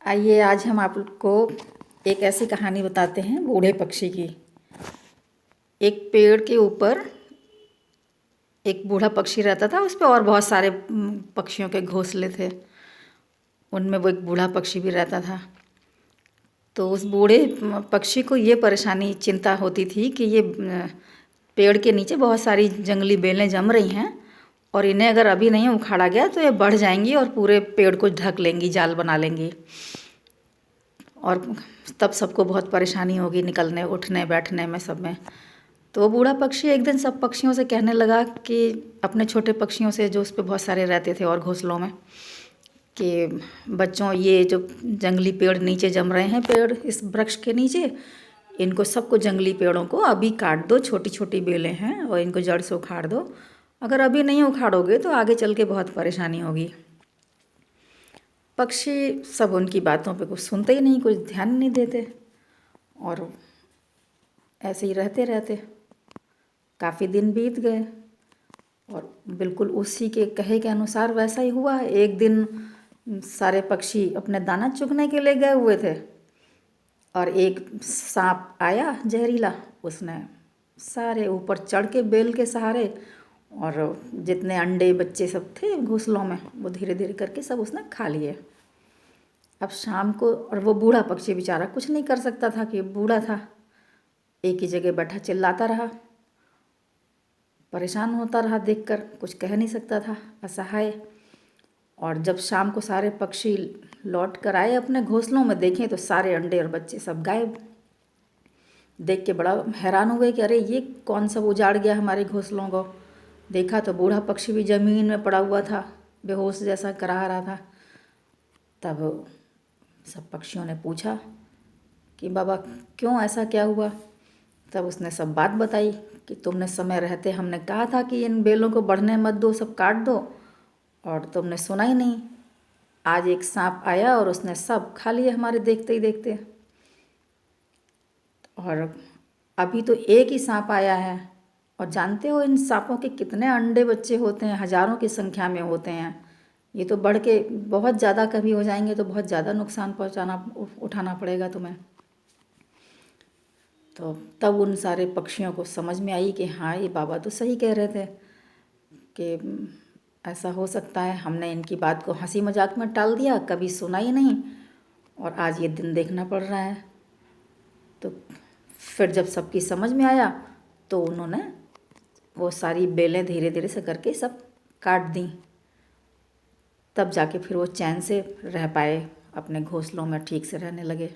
आइए आज हम आप लोग को एक ऐसी कहानी बताते हैं बूढ़े पक्षी की। एक पेड़ के ऊपर एक बूढ़ा पक्षी रहता था, उस पे और बहुत सारे पक्षियों के घोंसले थे। उनमें वो एक बूढ़ा पक्षी भी रहता था। तो उस बूढ़े पक्षी को ये परेशानी चिंता होती थी कि ये पेड़ के नीचे बहुत सारी जंगली बेलें जम रही हैं और इन्हें अगर अभी नहीं उखाड़ा गया तो ये बढ़ जाएंगी और पूरे पेड़ को ढक लेंगी, जाल बना लेंगी और तब सबको बहुत परेशानी होगी निकलने उठने बैठने में सब में। तो वो बूढ़ा पक्षी एक दिन सब पक्षियों से कहने लगा कि अपने छोटे पक्षियों से जो उस पर बहुत सारे रहते थे और घोंसलों में, कि बच्चों ये जो जंगली पेड़ नीचे जम रहे हैं, पेड़ इस वृक्ष के नीचे, इनको सबको जंगली पेड़ों को अभी काट दो, छोटी छोटी बेलें हैं और इनको जड़ से उखाड़ दो। अगर अभी नहीं उखाड़ोगे तो आगे चल के बहुत परेशानी होगी। पक्षी सब उनकी बातों पे कुछ सुनते ही नहीं, कुछ ध्यान नहीं देते और ऐसे ही रहते रहते काफ़ी दिन बीत गए और बिल्कुल उसी के कहे के अनुसार वैसा ही हुआ। एक दिन सारे पक्षी अपने दाना चुगने के लिए गए हुए थे और एक सांप आया जहरीला, उसने सारे ऊपर चढ़ के बेल के सहारे और जितने अंडे बच्चे सब थे घोंसलों में वो धीरे धीरे करके सब उसने खा लिए। अब शाम को, और वो बूढ़ा पक्षी बेचारा कुछ नहीं कर सकता था कि बूढ़ा था, एक ही जगह बैठा चिल्लाता रहा, परेशान होता रहा, देखकर कुछ कह नहीं सकता था, असहाय। और जब शाम को सारे पक्षी लौट कर आए अपने घोंसलों में, देखें तो सारे अंडे और बच्चे सब गायब। देख के बड़ा हैरान हो गए कि अरे ये कौन सा उजाड़ गया हमारे घोंसलों को। देखा तो बूढ़ा पक्षी भी ज़मीन में पड़ा हुआ था, बेहोश जैसा करा रहा था। तब सब पक्षियों ने पूछा कि बाबा क्यों, ऐसा क्या हुआ। तब उसने सब बात बताई कि तुमने समय रहते हमने कहा था कि इन बेलों को बढ़ने मत दो, सब काट दो, और तुमने सुना ही नहीं। आज एक सांप आया और उसने सब खा लिए हमारे देखते ही देखते। और अभी तो एक ही सांप आया है और जानते हो इन सांपों के कितने अंडे बच्चे होते हैं, हज़ारों की संख्या में होते हैं। ये तो बढ़ के बहुत ज़्यादा कभी हो जाएंगे तो बहुत ज़्यादा नुकसान उठाना पड़ेगा तुम्हें। तो तब उन सारे पक्षियों को समझ में आई कि हाँ ये बाबा तो सही कह रहे थे कि ऐसा हो सकता है। हमने इनकी बात को हंसी मजाक में टाल दिया, कभी सुना ही नहीं, और आज ये दिन देखना पड़ रहा है। तो फिर जब सबकी समझ में आया तो उन्होंने वो सारी बेलें धीरे धीरे से करके सब काट दी। तब जाके फिर वो चैन से रह पाए, अपने घोंसलों में ठीक से रहने लगे।